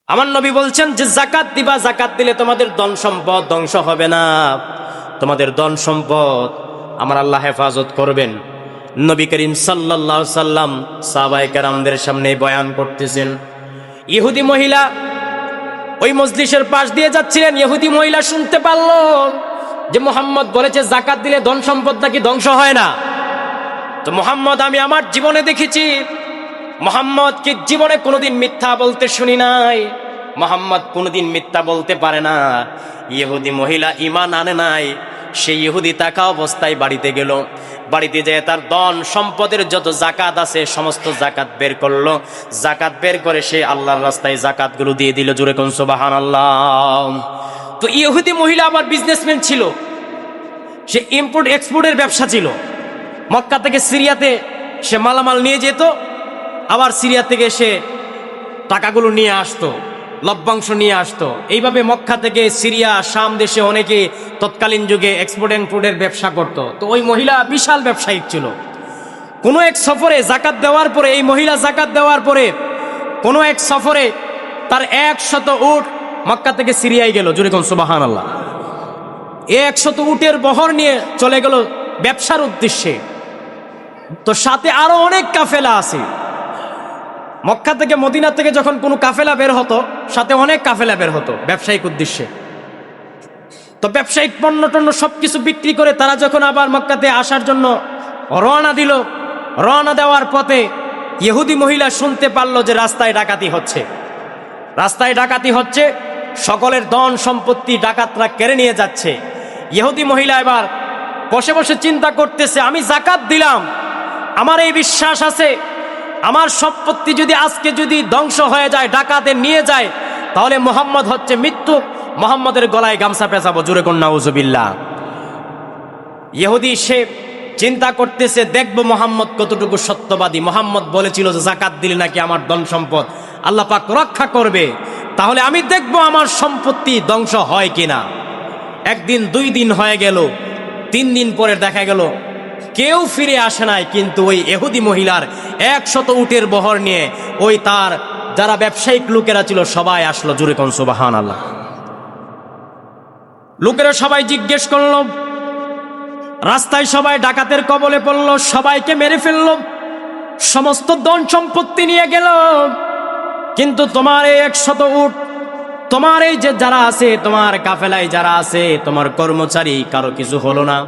আমার নবী বলছেন যে জাকাত দিবা, জাকাত দিলে তোমাদের ধন সম্পদ ধ্বংস হবে না, তোমাদের ধন সম্পদ আমার আল্লাহ হেফাজত করবেন। নবী করিম সাল্লাল্লাহু আলাইহি সাল্লাম সাহাবায়ে কেরামদের সামনে বয়ান করতেছেন। ইহুদি মহিলা ওই মজলিসের পাশ দিয়ে যাচ্ছিলেন। ইহুদি মহিলা শুনতে পারল যে মুহাম্মদ বলেছে জাকাত দিলে ধন সম্পদ নাকি ধ্বংস হয় না। তো মুহাম্মদ, আমি আমার জীবনে দেখেছি মুহাম্মদ কি জীবনে কোনোদিন মিথ্যা বলতে শুনি নাই, মুহাম্মদ কোনোদিন মিথ্যা বলতে পারে না। ইহুদি মহিলা ঈমান আনে নাই। সেই ইহুদি থাকা অবস্থায় বাড়িতে গেল। বাড়িতে যেয়ে তার ধন সম্পদের যত জাকাত আছে সমস্ত জাকাত বের করলো। জাকাত বের করে সে আল্লাহর রাস্তায় জাকাতগুলো দিয়ে দিল। জোরে কোন সুবহানাল্লাহ। তো ইহুদি মহিলা আবার বিজনেসম্যান ছিল, সে ইম্পোর্ট এক্সপোর্টের ব্যবসা ছিল। মক্কা থেকে সিরিয়াতে সে মালামাল নিয়ে যেত, আবার সিরিয়া থেকে সে টাকাগুলো নিয়ে আসতো, লভ্যাংশ নিয়ে আসতো। এইভাবে মক্কা থেকে সিরিয়া শাম দেশে অনেকে তৎকালীন যুগে এক্সপোর্ট ইম্পোর্টের ব্যবসা করত। তো ওই মহিলা বিশাল ব্যবসায়িক ছিল। কোনো এক সফরে জাকাত দেওয়ার পরে, এই মহিলা জাকাত দেওয়ার পরে কোনো এক সফরে তার 100 উট মক্কা থেকে সিরিয়ায় গেল। জোরে কোন সুবহানাল্লাহ। 100 উটের বহর নিয়ে চলে গেল ব্যবসার উদ্দেশ্যে। তো সাথে আরো অনেক কাফেলা আছে। মক্কা থেকে মদিনা থেকে যখন কোনো কাফেলা বের হতো, সাথে অনেক কাফেলা বের হতো ব্যবসায়িক উদ্দেশ্যে। তো ব্যবসায়িক পণ্য টণ্য সবকিছু বিক্রি করে তারা যখন আবার মক্কাতে আসার জন্য রওনা দিল, রওনা দেওয়ার পথে ইহুদি মহিলা শুনতে পারলো যে রাস্তায় ডাকাতি হচ্ছে, রাস্তায় ডাকাতি হচ্ছে, সকলের ধন সম্পত্তি ডাকাতরা কেড়ে নিয়ে যাচ্ছে। ইহুদি মহিলা এবার বসে বসে চিন্তা করতেছে, আমি জাকাত দিলাম, আমার এই বিশ্বাস আছে আমার সম্পত্তি যদি আজকে যদি ধ্বংস হয়ে যায়, ডাকাতে নিয়ে যায়, তাহলে মুহাম্মদ হচ্ছে মৃত্যু, মুহাম্মদের গলায় গামছা পেঁচাবো। জোরে কোন নাউজুবিল্লাহ। ইহুদি সে চিন্তা করতেছে, দেখবো মুহাম্মদ কতটুকু সত্যবাদী। মুহাম্মদ বলেছিল যে জাকাত দিলে নাকি আমার ধন সম্পদ আল্লাহ পাক রক্ষা করবে, তাহলে আমি দেখবো আমার সম্পত্তি ধ্বংস হয় কিনা। একদিন, 2 দিন হয়ে গেল, 3 দিন পরে দেখা গেল কেউ ফিরে আসে নাই। কিন্তু ওই ইহুদি মহিলার 100 উটের বহর নিয়ে ওই তার যারা ব্যবসায়িক লোকেরা ছিল সবাই আসলো। জোরে কোন সুবহানাল্লাহ। লোকেরা সবাই জিজ্ঞেস করলো, রাস্তায় সবাই ডাকাতের কবলে পড়লো, সবাইকে মেরে ফেললো, সমস্ত ধন সম্পত্তি নিয়ে গেল, কিন্তু তোমার এই 100 উট, তোমার এই যে যারা আছে, তোমার কাফেলায় যারা আছে, তোমার কর্মচারী কারো কিছু হলো না,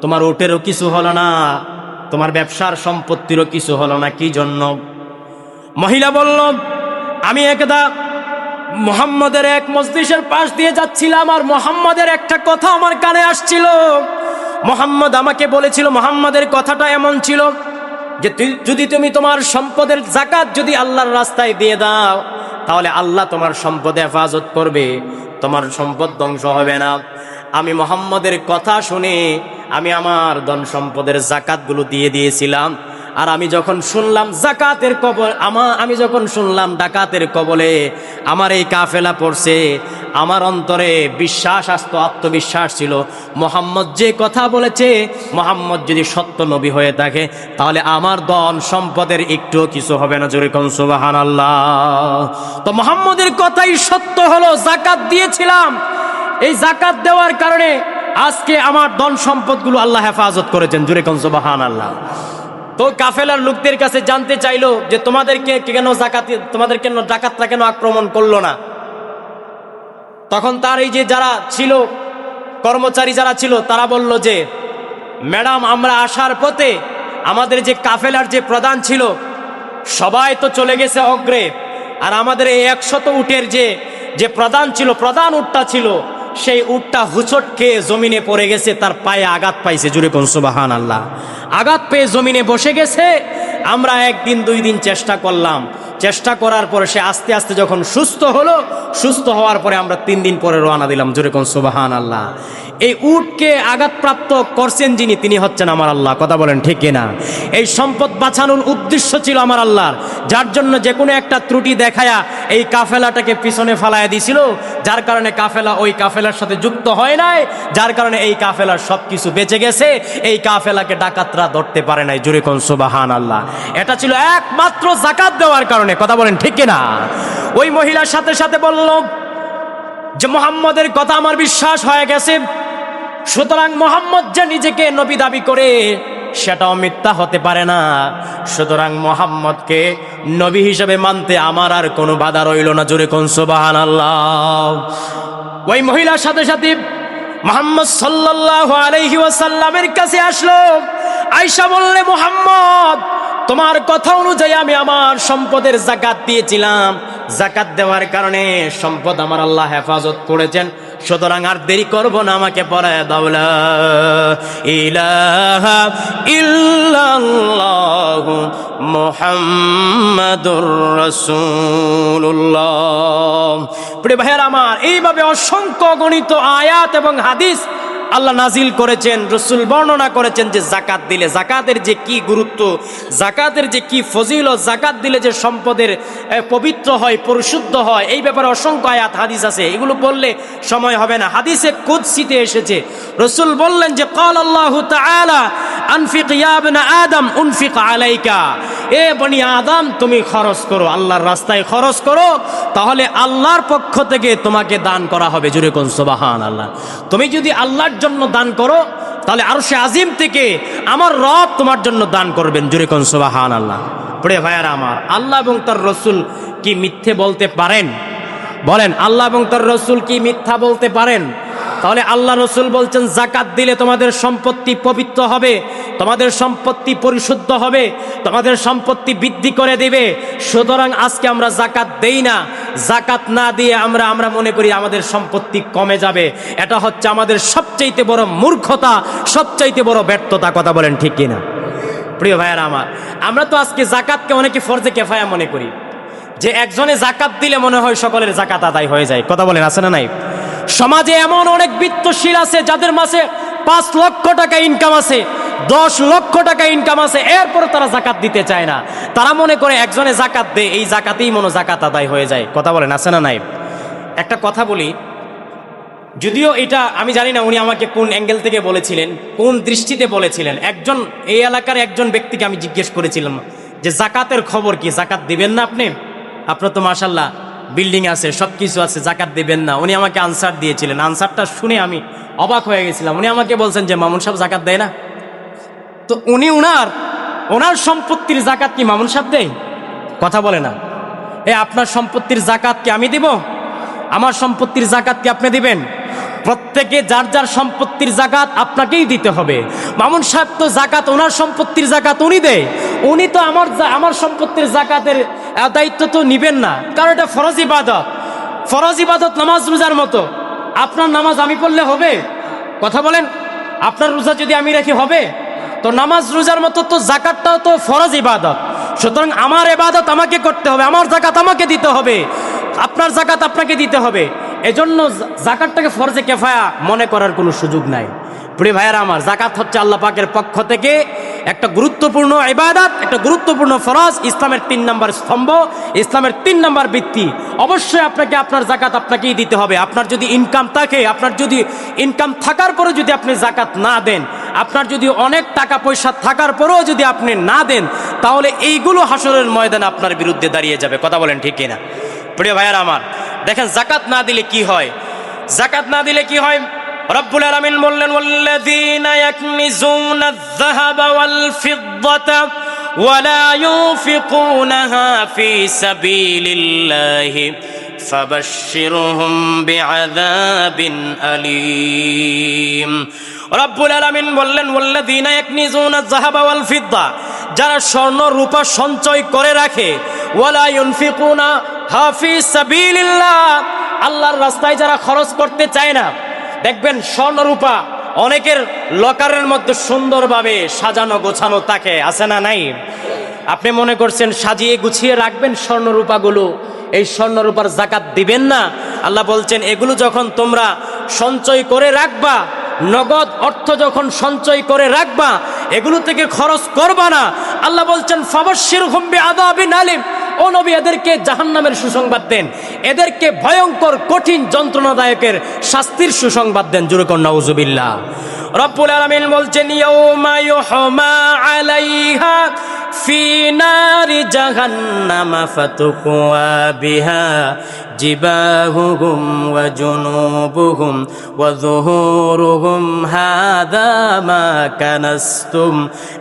তোমার উটেরও কিছু হলো না, তোমার ব্যবসার সম্পত্তিরও কিছু হলো না। কি জন্য? মহিলা বলল, আমি একদা মুহাম্মদের এক মজলিসের পাশ দিয়ে যাচ্ছিলাম, আর মুহাম্মদের একটা কথা আমার কানে আসছিল। মুহাম্মদ আমাকে বলেছিল, মুহাম্মদের কথাটা এমন ছিল যে যদি তুমি তোমার সম্পদের জাকাত যদি আল্লাহর রাস্তায় দিয়ে দাও, তাহলে আল্লাহ তোমার সম্পদ হেফাজত করবে, তোমার সম্পদ ধ্বংস হবে না। আমি মুহাম্মদের কথা শুনে আমি আমার ধন সম্পদের জাকাতগুলো দিয়ে দিয়েছিলাম। আর আমি যখন শুনলাম জাকাতের কবল, আমি যখন শুনলাম ডাকাতের কবলে আমার এই কাফেলা পড়ছে, আমার অন্তরে বিশ্বাস আসতো, আত্মবিশ্বাস ছিল, মুহাম্মদ যে কথা বলেছে, মুহাম্মদ যদি সত্য নবী হয়ে থাকে তাহলে আমার ধন সম্পদের একটুও কিছু হবে না। জোরে কোন সুবহানাল্লাহ। তো মুহাম্মদের কথাই সত্য হলো, জাকাত দিয়েছিলাম, এই জাকাত দেওয়ার কারণে আজকে আমার ধন সম্পদগুলো আল্লাহ হেফাজত করেছেন। জোরে কোন সুবহানাল্লাহ। তো কাফেলার লোকদের কাছে জানতে চাইলো যে তোমাদেরকে কেন ডাকাতরা কেন আক্রমণ করলো না? তখন তার এই যে যারা ছিল কর্মচারী যারা ছিল তারা বলল যে, ম্যাডাম, আমরা আসার পথে আমাদের যে কাফেলার যে প্রধান ছিল সবাই তো চলে গেছে অগ্রে, আর আমাদের এই 100 উটের যে প্রধান ছিল, প্রধান উটটা ছিল, সেই উটটা হুচট খেয়ে জমিনে পড়ে গেছে, তার পায়ে আঘাত পাইছে। জোরে কোন সুবহানাল্লাহ। আঘাত পেয়ে জমিনে বসে গেছে। আমরা 1 দিন 2 দিন চেষ্টা করলাম, চেষ্টা করার পরে সে আস্তে আস্তে যখন সুস্থ হলো, সুস্থ হওয়ার পরে আমরা 3 দিন পরে রওনা দিলাম। জোরে কোন সুবহানাল্লাহ। এই উটকে আঘাতপ্রাপ্ত করছেন যিনি, তিনি হচ্ছেন আমার আল্লাহ। কথা বলেন ঠিক কিনা? এই সম্পদ বাঁচানোর উদ্দেশ্য ছিল আমার আল্লাহর, যার জন্য যে কোনো একটা ত্রুটি দেখায়া এই কাফেলাটাকে পিছনে ফালাইয়া দিছিল, যার কারণে কাফেলা ওই কাফেলার সাথে যুক্ত হয় নাই, যার কারণে এই কাফেলার সব কিছু বেঁচে গেছে, এই কাফেলাকে ডাকাতরা ধরতে পারে নাই। জোরে কোন সুবহানাল্লাহ। এটা ছিল একমাত্র জাকাত দেওয়ার কারণে। কারণে, কথা বলেন ঠিক কিনা? ওই মহিলার সাথে সাথে বলল যে মুহাম্মদের কথা আমার বিশ্বাস হয়ে গেছে, সুতরাং মুহাম্মদ যে নিজেকে নবী দাবি করে সেটাও মিথ্যা হতে পারে না, সুতরাং মুহাম্মদকে নবী হিসেবে মানতে আমার আর কোনো বাধা রইল না। জোরে কোন সুবহানাল্লাহ। ওই মহিলার সাথে সাথে মুহাম্মদ সাল্লাল্লাহু আলাইহি ওয়াসাল্লামের কাছে আসলো। আয়েশা বললে, মুহাম্মদ তোমার কথা অনুযায়ী আমি আমার সম্পদের যাকাত দিয়েছিলাম, যাকাত দেওয়ার কারণে সম্পদ আমার আল্লাহ হেফাজত করেছেন, সুতরাং আর দেরি করব না, আমাকে পড়ায় দাও লা ইলাহা ইল্লাল্লাহু মুহাম্মাদুর রাসূলুল্লাহ। প্রিয় ভাইয়েরা আমার, এইভাবে অসংখ্য গণিত আয়াত এবং হাদিস আল্লাহ নাজিল করেছেন, রসুল বর্ণনা করেছেন যে জাকাত দিলে জাকাতের যে কি গুরুত্ব, জাকাতের যে কি ফজিলত, জাকাত দিলে যে সম্পদের পবিত্র হয়, পরিশুদ্ধ হয়, এই ব্যাপারে অসংখ্য আয়াত হাদিস আছে। এগুলো বললে সময় হবে না। হাদিসে কুদসিতে এসেছে, রসুল বললেন যে ক্বাল আল্লাহু তাআলা আনফিক ইয়া ইবনা আদম উনফিক আলাইকা, এ বনি আদম তুমি খরচ করো, আল্লাহর রাস্তায় খরচ করো, তাহলে আল্লাহর পক্ষ থেকে তোমাকে দান করা হবে। জোরে কোন সুবহানাল্লাহ। তুমি যদি আল্লাহর জন্য দান করো তাহলে আরশে আজিম থেকে আমার রব তোমার জন্য দান করবেন। জোরে কোন সুবহানাল্লাহ। প্রিয় ভাইয়ারা আমার, আল্লাহ এবং তার রসুল কি মিথ্যে বলতে পারেন? বলেন, আল্লাহ এবং তার রসুল কি মিথ্যা বলতে পারেন? তাহলে আল্লাহ রসুল বলছেন জাকাত দিলে তোমাদের সম্পত্তি পবিত্র হবে, তোমাদের সম্পত্তি পরিশুদ্ধ হবে, তোমাদের সম্পত্তি বৃদ্ধি করে দিবে। সুতরাং আজকে আমরা জাকাত দেই না, জাকাত না দিয়ে আমরা মনে করি আমাদের সম্পত্তি কমে যাবে। এটা হচ্ছে আমাদের সবচাইতে বড় মূর্খতা, সবচাইতে বড় ব্যর্থতা। কথা বলেন ঠিক কিনা? প্রিয় ভাইয়েরা আমার, আমরা তো আজকে জাকাতকে অনেকে ফরজে কেফায়া মনে করি, যে একজনে জাকাত দিলে মনে হয় সকলের জাকাত আদায় হয়ে যায়। কথা বলেন, আছে না নাই? সমাজে এমন অনেক বিত্তশীল আছে যাদের মাসে 5 লক্ষ টাকা ইনকাম আছে, 10 লক্ষ টাকা ইনকাম আছে, এরপরে তারা জাকাত দিতে চায় না। তারা মনে করে একজনে জাকাত দেয়, এই জাকাতেই মনে জাকাত আদায় হয়ে যায়। কথা বলেন, আছে না নাই? একটা কথা বলি, যদিও এটা আমি জানি না উনি আমাকে কোন অ্যাঙ্গেল থেকে বলেছিলেন, কোন দৃষ্টিতে বলেছিলেন। একজন এই এলাকার একজন ব্যক্তিকে আমি জিজ্ঞেস করেছিলাম যে জাকাতের খবর কি, জাকাত দিবেন না আপনি? আপনার তো মাশাআল্লাহ বিল্ডিং আছে, সব কিছু আছে, জাকাত দিবেন না? উনি আমাকে আনসার দিয়েছিলেন। আনসারটা শুনে আমি অবাক হয়ে গেছিলাম। উনি আমাকে বলছেন যে মামুন সাহেব জাকাত দেয় না। তো উনি ওনার সম্পত্তির জাকাত কি মামুন সাহেব দেয়? কথা বলে না। আপনার সম্পত্তির জাকাত কি আমি দিব? আমার সম্পত্তির জাকাত কি আপনি দিবেন? প্রত্যেকে যার যার সম্পত্তির জাকাত আপনাকেই দিতে হবে। মামুন সাহেব তো জাকাত, ওনার সম্পত্তির জাকাত উনি দেয়, উনি তো আমার সম্পত্তির জাকাতের দায়িত্ব তো নিবেন না, কারণ এটা ফরজ ইবাদত। ফরজ ইবাদত নামাজ রোজার মতো। আপনার নামাজ আমি পড়লে হবে? কথা বলেন, আপনার রোজা যদি আমি রাখি হবে? তো নামাজ রোজার মতো তো জাকাতটাও তো ফরজ ইবাদত। সুতরাং আমার ইবাদত আমাকে করতে হবে, আমার জাকাত আমাকে দিতে হবে, আপনার জাকাত আপনাকে দিতে হবে। এজন্য জাকাতটাকে ফরজে কেফায়া মনে করার কোনো সুযোগ নাই। প্রিয় ভাইয়েরা আমার, জাকাত হচ্ছে আল্লাহ পাকের পক্ষ থেকে একটা গুরুত্বপূর্ণ ইবাদত, একটা গুরুত্বপূর্ণ ফরজ, ইসলামের 3 নম্বর স্তম্ভ, ইসলামের 3 নম্বর ভিত্তি। অবশ্যই আপনাকে আপনার জাকাত আপনাকেই দিতে হবে। আপনার যদি ইনকাম থাকে, আপনার যদি ইনকাম থাকার পরে যদি আপনি জাকাত না দেন, আপনার যদি অনেক টাকা পয়সা থাকার পরেও যদি আপনি না দেন, তাহলে এইগুলো হাসরের ময়দানে আপনার বিরুদ্ধে দাঁড়িয়ে যাবে। কথা বলেন ঠিক কিনা? প্রিয় ভাইয়েরা আমার, দেখেন জাকাত না দিলে কি হয়। জাকাত না দিলে কি হয়? রব্বুল আলামিন বললেন, ওয়াল্লাযীনা ইয়াকনিজুনা আয-যাহাবা ওয়াল ফিদ্দাতা ওয়া লা ইউনফিকুনাহা ফী সাবিলিল্লাহি ফাবাশশিরহুম বিআযাবিন আলীম। রব্বুল আলামিন বললেন, ওয়াল্লাযীনা ইয়াকনিজুনা আয-যাহাবা ওয়াল ফিদ্দা, যারা স্বর্ণ রূপা সঞ্চয় করে রাখে, ওয়া লা ইউনফিকুনাহা ফী সাবিলিল্লাহ, আল্লাহর রাস্তায় যারা খরচ করতে চায় না। দেখবেন স্বর্ণরূপা অনেকের লকারের মধ্যে সুন্দরভাবে সাজানো গোছানো থাকে, আছে না নাই? আপনি মনে করছেন সাজিয়ে গুছিয়ে রাখবেন স্বর্ণরূপাগুলো, এই স্বর্ণরূপার জাকাত দিবেন না? আল্লাহ বলছেন এগুলো যখন তোমরা সঞ্চয় করে রাখবা, নগদ অর্থ যখন সঞ্চয় করে রাখবা, এগুলো থেকে খরচ করবা না। আল্লাহ বলছেন ফাবাশশিরহুম বিআযাবিন আলীম, ও নবী এদেরকে জাহান্নামের সুসংবাদ দেন, এদেরকে ভয়ঙ্কর কঠিন যন্ত্রণাদায়কের শাস্তির সুসংবাদ দেন। জোরে কোন নাউজুবিল্লাহ। রব্বুল আলামিন বলছেন ইয়াউমা ইউহমা আলাইহা ফি নারি জাহান্নাম ফাতুকওয়া বিহা জিবাহুহুম ওয়া জুনুবুহুম ওয়া যুহুরুহুম হাযা মা কানাসতুম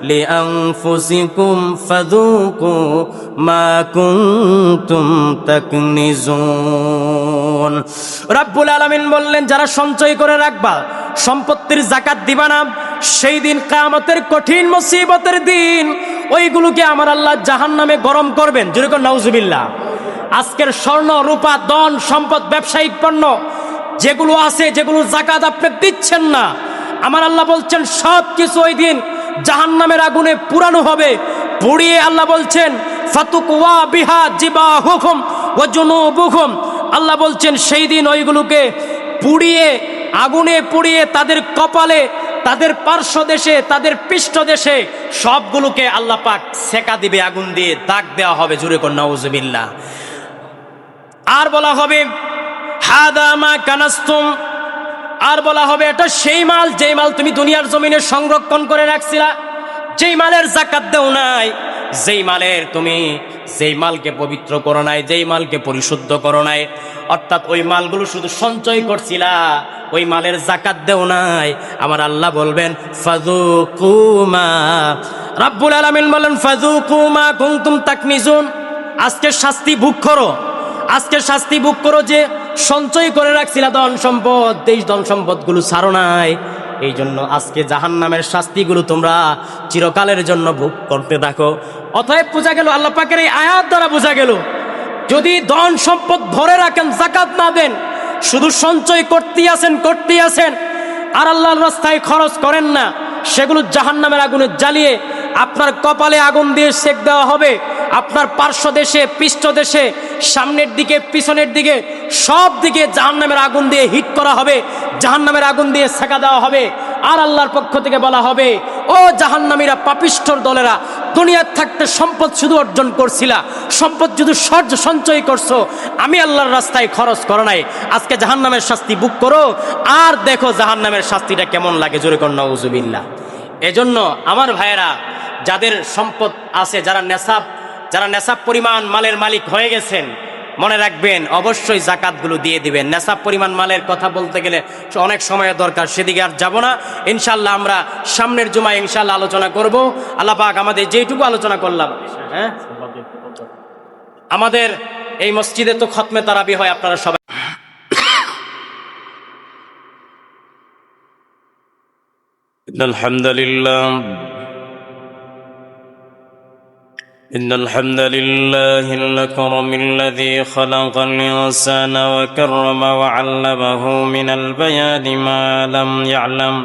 লিআনফুসিকুম ফাযুকু মা কুনতুম তাকনিজুন। রব্বুল আলামিন বললেন, যারা সঞ্চয় করে রাখবা, সম্পত্তির যাকাত দিবা না, সেই দিন কিয়ামতের কঠিন মুসিবতের দিন ওইগুলোকে আমার আল্লাহ জাহান্নামে গরম করবেন। যেরকম নাউজুবিল্লাহ। আজকের স্বর্ণ রূপা ধন সম্পদ ব্যবসায়িক পণ্য যেগুলো আছে, যেগুলো যাকাত আপনি দিচ্ছেন না, আমার আল্লাহ বলছেন সব কিছু ওই দিন জাহান্নামের আগুনে পুরানো হবে, পুড়িয়ে আল্লাহ বলছেন ফাতুকওয়া বিহা জিবাহুহুম ওয়া জুনুবুহুম। আল্লাহ বলছেন সেই দিন ওইগুলোকে পুড়িয়ে, আগুনে পুড়িয়ে তাদের কপালে, তাদের পার্শ্ব দেশে, তাদের পৃষ্ঠ দেশে সবগুলোকে আল্লাহ পাক সেকা দিবে, আগুন দিয়ে দাগ দেওয়া হবে। জুরে কোন নাউজুবিল্লাহ। আর বলা হবে হাদা মা কানাস্তুম, আর বলা হবে এটা সেই মাল যেই মাল তুমি দুনিয়ার জমিনে সংরক্ষণ করে রাখছিলা, যেই মালের যাকাত দেও নাই, যেই মালকে পবিত্র করো নাই, যেই মালকে পরিশুদ্ধ করো নাই, অর্থাৎ ওই মালগুলো শুধু সঞ্চয় করছিলা, ওই মালের যাকাত দেও নাই। আমার আল্লাহ বলবেন ফাযুকু মা, রাব্বুল আলামিন বলেন ফাযুকু মা কুনতুম তাকনিজুন। আজকে শাস্তি ভোগ করো, আজকে শাস্তি ভোগ করো যে সঞ্চয় করে রাখছিলা ধন সম্পদ, এই ধন সম্পদগুলো ছাড়ো নাই, এই জন্য আজকে জাহান্নামের শাস্তিগুলো তোমরা চিরকালের জন্য ভোগ করতে থাকো। অতএব বোঝা গেল, আল্লাহ পাকের এই আয়াত দ্বারা বোঝা গেল, যদি ধন সম্পদ ধরে রাখেন, যাকাত না দেন, শুধু সঞ্চয় করতেই আছেন আর আল্লাহর রাস্তায় খরচ করেন না, সেগুলো জাহান্নামের আগুনে জ্বালিয়ে আপনার কপালে আগুন দিয়ে সেক দেওয়া হবে, আপনার পার্শ্ব দেশে, পৃষ্ঠ দেশে, সামনের দিকে, পিছনের দিকে, সব দিকে জাহান্নামের আগুন দিয়ে হিট করা হবে, জাহান্নামের আগুন দিয়ে সেকা দেওয়া হবে। আর আল্লাহর পক্ষ থেকে বলা হবে, ও জাহান্নামীরা, পাপিষ্ঠর দলেরা, দুনিয়ার থাকতে সম্পদ শুধু অর্জন করছিলা, সম্পদ শুধু সঞ্চয় করছো, আমি আল্লাহর রাস্তায় খরচ করো নাই, আজকে জাহান্নামের শাস্তি বুক করো, আর দেখো জাহান্নামের শাস্তিটা কেমন লাগে। জোরে কর নাউজুবিল্লাহ। এজন্য আমার ভাইয়েরা, যাদের সম্পদ আছে, যারা নেশাব পরিমাণ মালের মালিক হয়ে গেছেন, মনে রাখবেন অবশ্যই যাকাতগুলো দিয়ে দিবেন। নেশাব পরিমাণ মালের কথা বলতে গেলে অনেক সময়ের দরকার, সেদিকে আর যাব না। ইনশাল্লাহ আমরা সামনের জুমায় ইনশাল্লাহ আলোচনা করব। আল্লাহ পাক আমাদের যেটুকু আলোচনা করলাম, হ্যাঁ, আমাদের এই মসজিদে তো খতমে তারাবি হয়, আপনারা সবাই আলহামদুলিল্লাহ। إن الحمد لله الأكرم الذي خلق الإنسان وكرم وعلمه من البيان ما لم يعلم،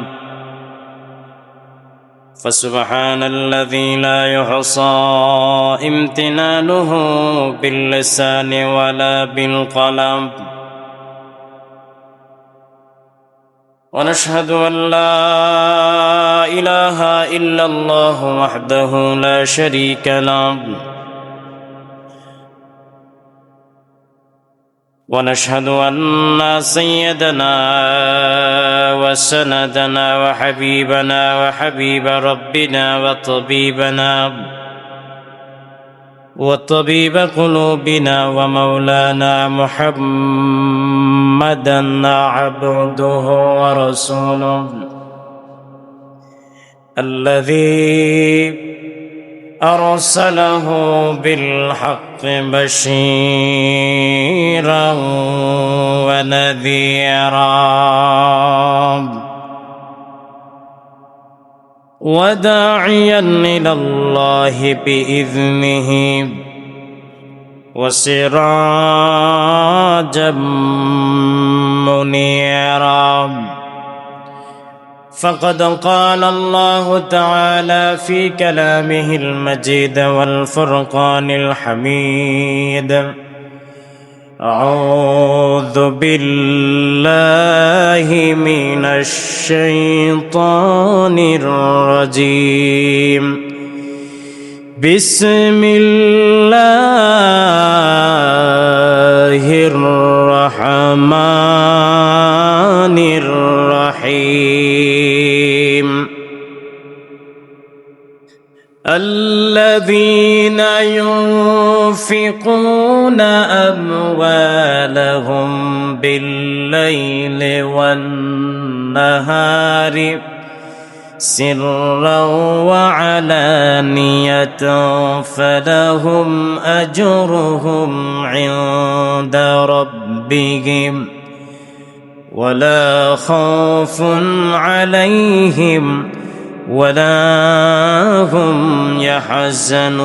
فسبحان الذي لا يحصى امتنانه باللسان ولا بالقلم، ونشهد أن لا إله إلا الله وحده لا شريك له، ونشهد أن سيدنا وسندنا وحبيبنا وحبيب ربنا وطبيب قلوبنا ومولانا محمدا عبده ورسوله الذي أرسله بالحق بشيرا ونذيرا وداعيا إلى الله بإذنه وسراجا منيرا، فقد قال الله تعالى في كلامه المجيد والفرقان الحميد: أعوذ بالله من الشيطان الرجيم، بسم الله الرحمن الرحيم. الذين ينفقون أموالهم بالليل والنهار سرا وعلانية فلهم أجرهم عند ربهم ولا خوف عليهم ولا هم يحزنون.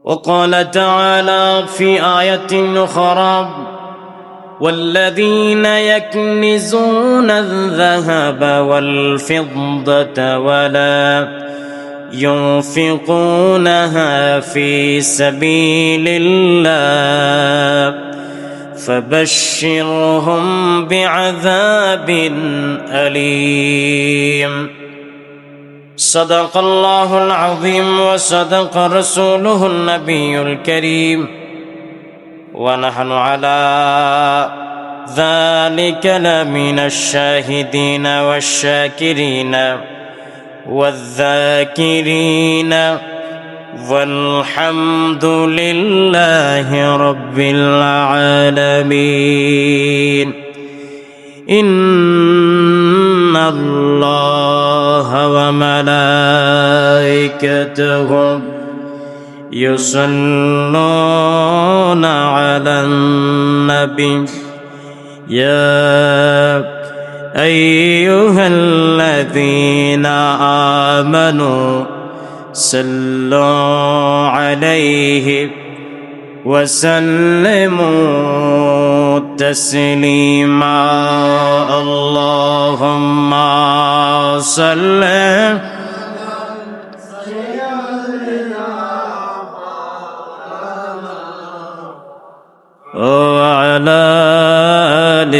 وقال تعالى في آية أخرى والذين يكنزون الذهب والفضة ولا ينفقونها في سبيل الله فبشرهم بعذاب أليم. صدق الله العظيم وصدق رسوله النبي الكريم ونحن على ذلك لمن الشاهدين والشاكرين والذاكرين والحمد لله رب العالمين. إن الله وملائكته يصلون على النبي يا أيها الذين آمنوا صلوا عليه وسلموا تسليما. اللهم صل وعلى آل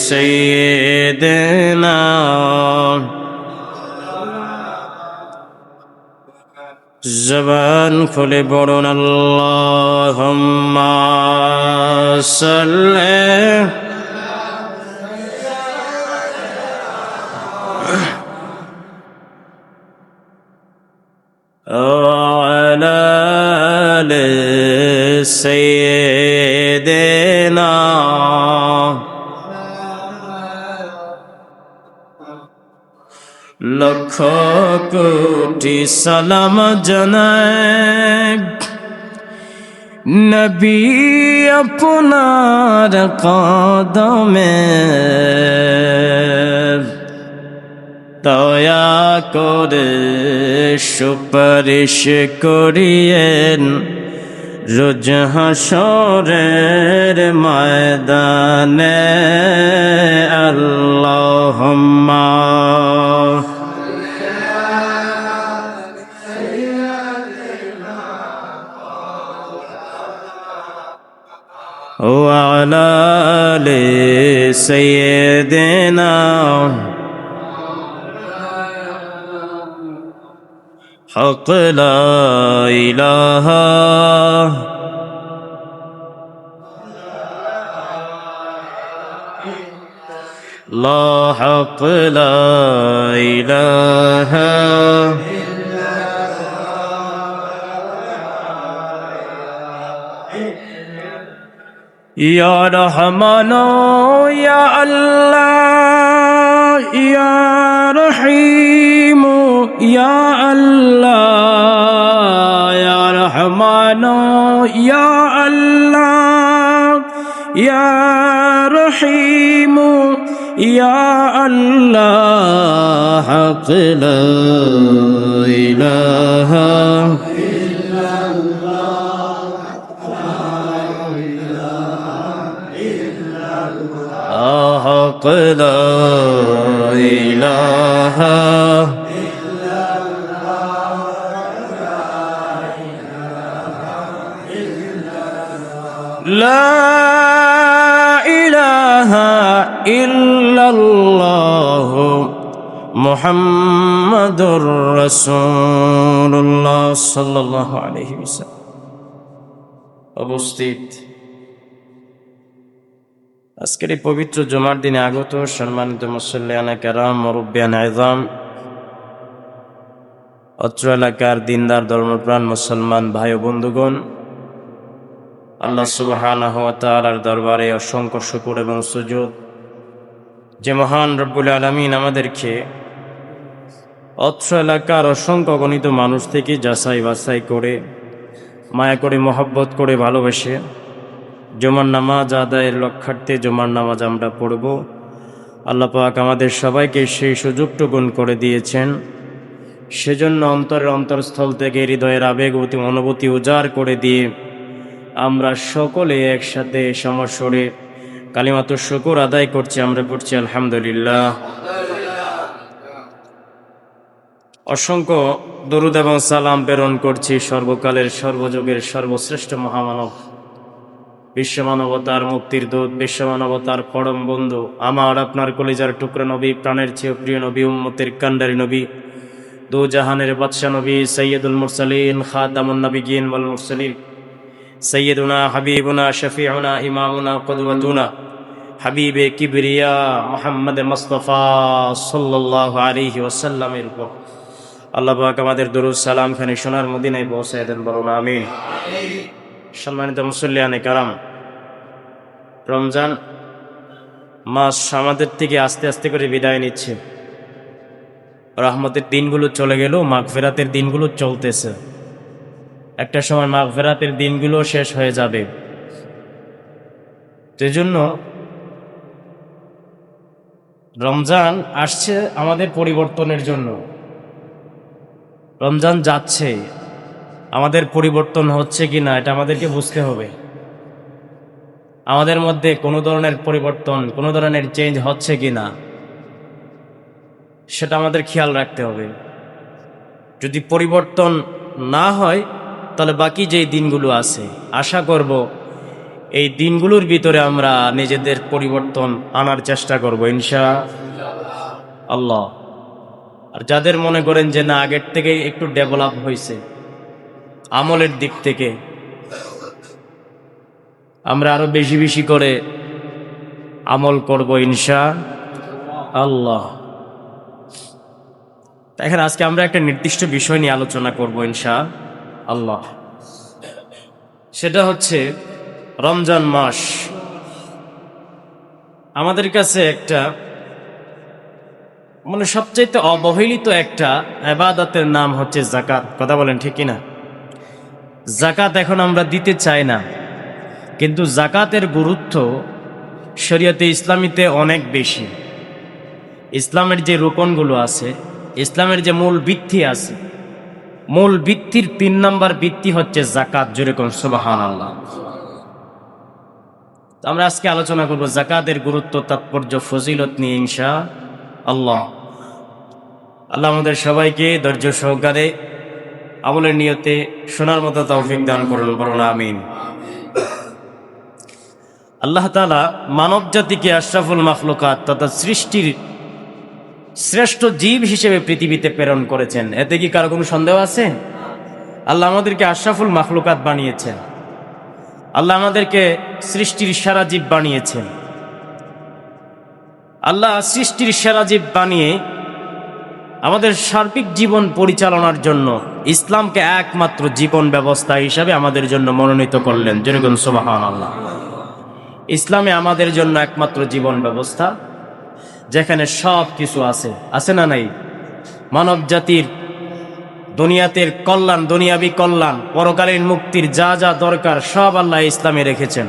سيدنا زبان খুলে পড়ুন اللهم صل وعلى آل سيدنا লক্ষ কোটি সালাম জানাই নবী আপনার কদমে দয়া করে সুপারিশ করিয়েন রোজ হাসরের ময়দানে। আল্লাহুম্মা وعلى آل سيدنا حق لا إله لا حق لا إله يا رحمن يا الله يا رحيم يا الله يا رحمن يا الله يا رحيم يا الله حق لا إله إلا الله حق لا إله إلا الله لا إله إلا الله محمد رسول الله صلى الله عليه وسلم। উপস্থিত আজকের এই পবিত্র জুমার দিনে আগত সম্মানিত মুসল্লিয়ানা কেরাম, মুরব্বিয়ান আযম, অত্র এলাকার দিনদার ধর্মপ্রাণ মুসলমান ভাই ও বন্ধুগণ, আল্লাহ সুবহানাহু ওয়া তাআলার দরবারে অসংখ্য শুকর এবং সুজুদ যে মহান রব্বুল আলামিন আমাদেরকে অত্র এলাকার অসংখ্য গণিত মানুষ থেকে যাচাই বাছাই করে, মায়া করে, মহব্বত করে, ভালোবেসে জুমার নামাজ আদায়ের লক্ষ্যার্থে জুমার নামাজ আমরা পড়ব। আল্লাহ পাক আমাদের সবাইকে সেই সুযোগটুকুন করে দিয়েছেন। সেজন্য অন্তরের অন্তরস্থল থেকে হৃদয়ের আবেগ অনুভূতি উজাড় করে দিয়ে আমরা সকলে একসাথে সমস্বরে কালিমাতুশ শুকর আদায় করছি। আমরা পড়ছি আলহামদুলিল্লাহ। অসংখ্য দরুদ এবং সালাম প্রেরণ করছি সর্বকালের সর্বযুগের সর্বশ্রেষ্ঠ মহামানব, বিশ্বমানবতার মুক্তির দূত, বিশ্বমানবতার পরম বন্ধু, আমার আপনার কলিজার টুকরা নবী, প্রাণের চেয়ে প্রিয় নবী, উম্মতের কান্ডারি নবী, দু জাহানের বাদশা নবী, সৈয়দুল মুরসালিন, খাতামুন নবিয়্যিন ওয়াল মুরসালিন, সৈয়দুনা হাবিবুনা শফিউনা ইমামুনা কুদওয়াতুনা হাবিবে কিবরিয়া মুহাম্মদ মুস্তাফা সাল্লাল্লাহু আলাইহি ওয়াসাল্লামের উপর আল্লাহ পাক আমাদের দরুদ সালাম খানি সোনার মদিনায় পৌঁছায় দেন, বলুন আমিন। সম্মানিত মুসল্লিয়ানে কারাম, রমজান মাস আমাদের থেকে আস্তে আস্তে করে বিদায় নিচ্ছে। রহমতের দিনগুলো চলে গেল, মাগফিরাতের দিনগুলো চলতেছে। একটা সময় মাগফিরাতের দিনগুলো শেষ হয়ে যাবে। সেজন্য রমজান আসছে আমাদের পরিবর্তনের জন্য। রমজান যাচ্ছে, আমাদের পরিবর্তন হচ্ছে কি না এটা আমাদেরকে বুঝতে হবে। আমাদের মধ্যে কোনো ধরনের পরিবর্তন, কোনো ধরনের চেঞ্জ হচ্ছে কি না সেটা আমাদের খেয়াল রাখতে হবে। যদি পরিবর্তন না হয় তাহলে বাকি যেই দিনগুলো আছে, আশা করব এই দিনগুলোর ভিতরে আমরা নিজেদের পরিবর্তন আনার চেষ্টা করব ইনশাআল্লাহ। আর যাদের মনে করেন যে না আগের থেকে একটু ডেভেলপ হয়েছে আমলের দিক থেকে, আমরা আরো বেশি বেশি করে আমল করব ইনশাআল্লাহ। এখন আজকে আমরা একটা নির্দিষ্ট বিষয় নিয়ে আলোচনা করব ইনশাআল্লাহ। সেটা হচ্ছে রমজান মাস আমাদের কাছে একটা সবচাইতে অবহেলিত একটা ইবাদতের নাম হচ্ছে যাকাত। কথা বলেন ঠিক কিনা? যাকাত এখন আমরা দিতে চাই না, কিন্তু যাকাতের গুরুত্ব শরীয়তে ইসলামীতে অনেক বেশি। ইসলামের যে রুকনগুলো আছে, ইসলামের যে মূল ভিত্তি আছে, মূল ভিত্তির ৩ নম্বর ভিত্তি হচ্ছে যাকাত। জোরে কোন সুবহানাল্লাহ। আমরা আজকে আলোচনা করব যাকাতের গুরুত্ব, তাৎপর্য, ফজিলত নিয়ে ইনশাআল্লাহ। আল্লাহ আমাদের সবাইকে ধৈর্য সহকারে আমলের নিয়তে শোনার মতো তৌফিক দান করুন, বলুন আমিন। আল্লাহ তাআলা মানব জাতিকে আশরাফুল মাখলুকাত তথা সৃষ্টির শ্রেষ্ঠ জীব হিসেবে পৃথিবীতে প্রেরণ করেছেন। এতে কি কারো কোনো সন্দেহ আছে? আল্লাহ আমাদেরকে আশরাফুল মাখলুকাত বানিয়েছেন। আল্লাহ আমাদেরকে সৃষ্টির সেরা জীব বানিয়েছেন। আল্লাহ সৃষ্টির সেরা জীব বানিয়ে আমাদের সার্বিক জীবন পরিচালনার জন্য ইসলামকে একমাত্র জীবন ব্যবস্থা হিসাবে আমাদের জন্য মনোনীত করলেন। যেরকম সুবহানাল্লাহ। ইসলামে আমাদের জন্য একমাত্র জীবন ব্যবস্থা, যেখানে সব কিছু আছে। আছে না নাই? মানব জাতির দুনিয়াতে কল্যাণ, দুনিয়াবি কল্যাণ, পরকালীন মুক্তির যা যা দরকার সব আল্লাহ ইসলামে রেখেছেন।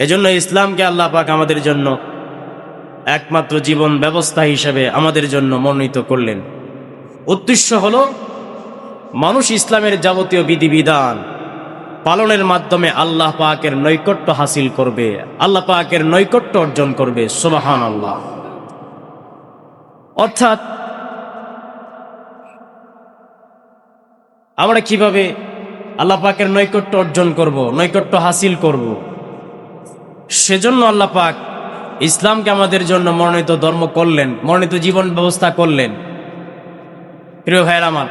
এজন্য ইসলামকে আল্লাহ পাক আমাদের জন্য একমাত্র জীবন ব্যবস্থা হিসেবে আমাদের জন্য মনোনীত করলেন। উদ্দেশ্য হলো মানুষ ইসলামের যাবতীয় বিধিবিধান পালনের মাধ্যমে আল্লাহ পাকের নৈকট্য হাসিল করবে, আল্লাহ পাকের নৈকট্য অর্জন করবে। সুবহানাল্লাহ। অর্থাৎ আমরা কিভাবে আল্লাহ পাকের নৈকট্য অর্জন করব, নৈকট্য হাসিল করব, সেজন্য আল্লাহ পাক ইসলামকে আমাদের জন্য মনোনীত ধর্ম করলেন, মনোনীত জীবন ব্যবস্থা করলেন। প্রিয় ভাইয়ের আমার,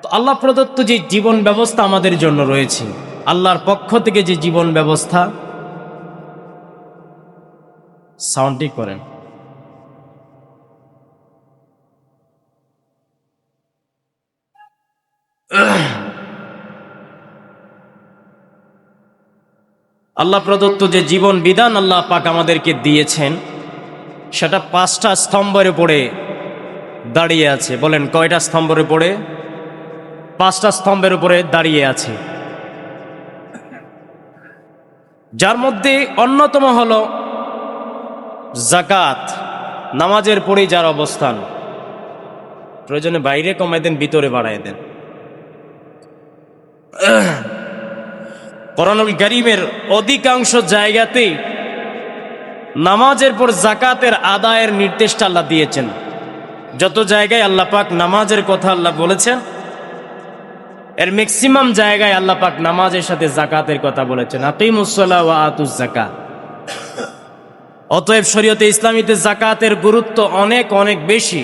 তো আল্লাহ প্রদত্ত যে জীবন ব্যবস্থা আমাদের জন্য রয়েছে, আল্লাহর পক্ষ থেকে যে জীবন ব্যবস্থা, সাউন্ড ঠিক করেন। আল্লাহ প্রদত্ত যে জীবন বিধান আল্লাহ পাক আমাদেরকে দিয়েছেন, সেটা 5টা স্তম্ভের উপরে দাঁড়িয়ে আছে। বলেন কয়টা স্তম্ভের উপরে? 5টা স্তম্ভের উপরে দাঁড়িয়ে আছে, যার মধ্যে অন্যতম হলো যাকাত। নামাজের পরেই যার অবস্থান, প্রয়োজনে বাইরে কমাই দেন, ভিতরে বাড়াই দেন। কোরআনুল কারীমের অধিকাংশ জায়গাতেই নামাজের পর যাকাতের আদায়ের নির্দেশটা আল্লাহ দিয়েছেন। যত জায়গায় আল্লাহ পাক নামাজের কথা আল্লাহ বলেছেন, এর ম্যাক্সিমাম জায়গায় আল্লাহ পাক নামাজের সাথে যাকাতের কথা বলেছেন। আকিমুস-সালাহ ওয়া আতুজ যাকাত। অতএব শরীয়তে ইসলামীতে যাকাতের গুরুত্ব অনেক অনেক বেশি,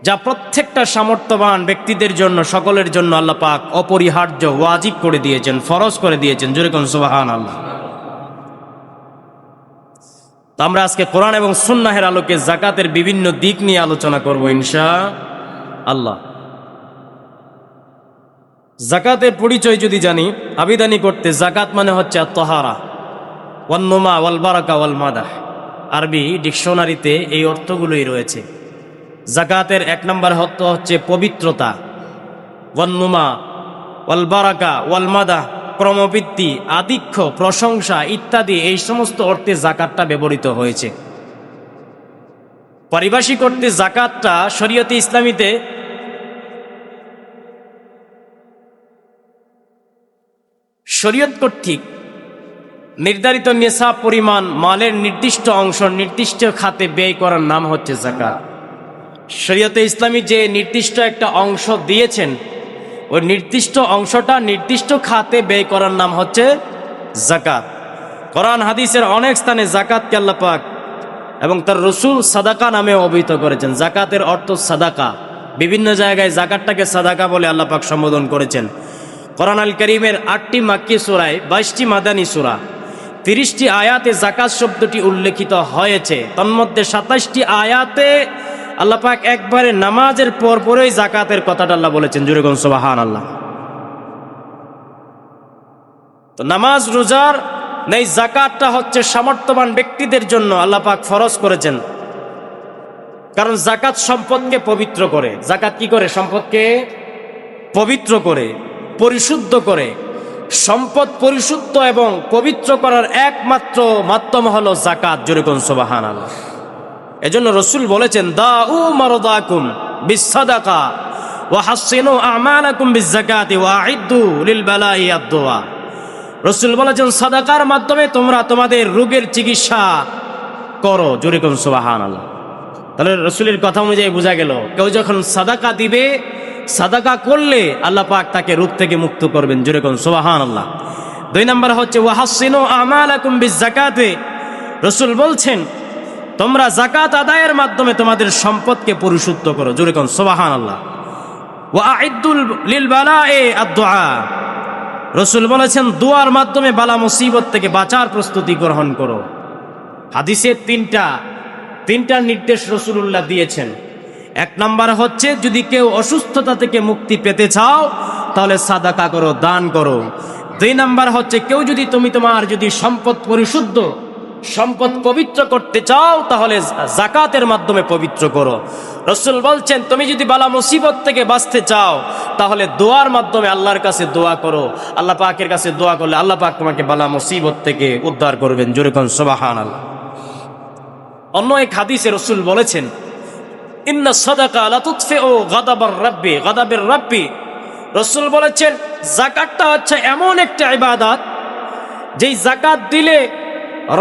যা প্রত্যেকটা সামর্থ্যবান ব্যক্তিদের জন্য, সকলের জন্য আল্লাহ পাক অপরিহার্য, ওয়াজিব করে দিয়েছেন, ফরজ করে দিয়েছেন। জোরে কোন সুবহানাল্লাহ। তো আমরা আজকে কোরআন এবং সুন্নাহের আলোকে যাকাতের বিভিন্ন দিক নিয়ে আলোচনা করব ইনশাআল্লাহ। যাকাতের পরিচয় যদি জানি, আবিধানিক করতে যাকাত মানে হচ্ছে আত-তাহারা ওয়ান নুমা ওয়াল বারাকা ওয়াল মাদাহ। আরবি ডিকশনারিতে এই অর্থগুলোই রয়েছে। যাকাতের 1 নম্বর অর্থ হচ্ছে পবিত্রতা, ওয়ান নুমা ওয়াল বারাকা ওয়াল মাদাহ, ক্রমবৃদ্ধি, আধিক্য, প্রশংসা ইত্যাদি, এই সমস্ত অর্থে যাকাতটা ব্যবহৃত হয়েছে। পারিভাষিক অর্থে যাকাতটা শরীয়তে ইসলামীতে শরীয়ত কর্তৃক নির্ধারিত নিসাব পরিমাণ মালের নির্দিষ্ট অংশ নির্দিষ্ট খাতে ব্যয় করার নাম হচ্ছে যাকাত। শরীয়তে ইসলামী যে নির্দিষ্ট একটা অংশ দিয়েছেন, ওই নির্দিষ্ট অংশটা নির্দিষ্ট খাতে ব্যয় করার নাম হচ্ছে যাকাত। কোরআন হাদিসের অনেক স্থানে যাকাতকে আল্লাহ পাক এবং তার রাসূল সাদাকা নামে অভিহিত করেছেন। যাকাতের অর্থ সাদাকা। বিভিন্ন জায়গায় যাকাতটাকে সাদাকা বলে আল্লাহ পাক সম্বোধন করেছেন। কোরআন আল কারীমের 8টি মাক্কি সূরায়, 22টি মাদানী সূরা, 30টি আয়াতে যাকাত শব্দটি উল্লেখিত হয়েছে। তন্মধ্যে 27টি আয়াতে আল্লাহ পাক একবারে নামাজের পরপরই যাকাতের কথাটা আল্লাহ বলেছেন। জোরে কোন সুবহানাল্লাহ। তো নামাজ রোজার নেই, যাকাতটা হচ্ছে সামর্থ্যবান ব্যক্তিদের জন্য আল্লাহ পাক ফরজ করেছেন। কারণ যাকাত সম্পদকে পবিত্র করে। যাকাত কি করে? সম্পদকে পবিত্র করে, পরিশুদ্ধ করে। সম্পদ পরিশুদ্ধ এবং পবিত্র করার একমাত্র মাধ্যম হলো যাকাত। জোরে কোন সুবহানাল্লাহ। এজন্য রাসূল বলেছেন, দাউ মারদাকুম বিসসাদাকা ওয়া হাসিনু আমালাকুম বিযাকাতি ওয়া আইদ্দু লিল বালাই আদ-দুআ। রাসূল বলেছেন, সাদাকার মাধ্যমে তোমরা তোমাদের রোগের চিকিৎসা করো। জোরে কোন সুবহানাল্লাহ। তাহলে রাসূলের কথা অনুযায়ী বোঝা গেল, কেউ যখন সাদাকা দিবে, সাদাকা করলে আল্লাহ পাক তাকে রোগ থেকে মুক্ত করবেন। জোরে কোন সুবহানাল্লাহ। 2 নম্বর হচ্ছে ওয়া হাসিনু আমালাকুম বিযাকাতি। রাসূল বলছেন, তোমরা যাকাত আদায়ের মাধ্যমে তোমাদের সম্পদকে পরিশুদ্ধ করো। জোরে কোন সুবহানাল্লাহ। ওয়া আইদ্দু লিল বালাই আদ-দুআ। রাসূল বলেছেন, দোয়ার মাধ্যমে বালা মুসিবত থেকে বাঁচার প্রস্তুতি গ্রহণ করো। হাদিসে তিনটা নির্দেশ রাসূলুল্লাহ দিয়েছেন। 1 নম্বর হচ্ছে, যদি কেউ অসুস্থতা থেকে মুক্তি পেতে চাও তাহলে সাদাকা করো, দান করো। 2 নম্বর হচ্ছে, কেউ যদি তোমার যদি সম্পদ পরিশুদ্ধ, সম্পদ পবিত্র করতে চাও তাহলে যাকাতের মাধ্যমে পবিত্র করো। রাসূল বলছেন, তুমি যদি বালা মুসিবত থেকে বাঁচতে চাও তাহলে দোয়ার মাধ্যমে আল্লাহর কাছে দোয়া করো। আল্লাহ পাকের কাছে দোয়া করলে আল্লাহ পাক তোমাকে বালা মুসিবত থেকে উদ্ধার করবেন। জোরে কোন সুবহানাল্লাহ। অন্য এক হাদিসে রাসূল বলেছেন, ইন্না সাদাকা লা তুতফিউ গাদাবের রাব্বি। রাসূল বলেছেন, যাকাতটা হচ্ছে এমন একটা ইবাদত, যেই যাকাত দিলে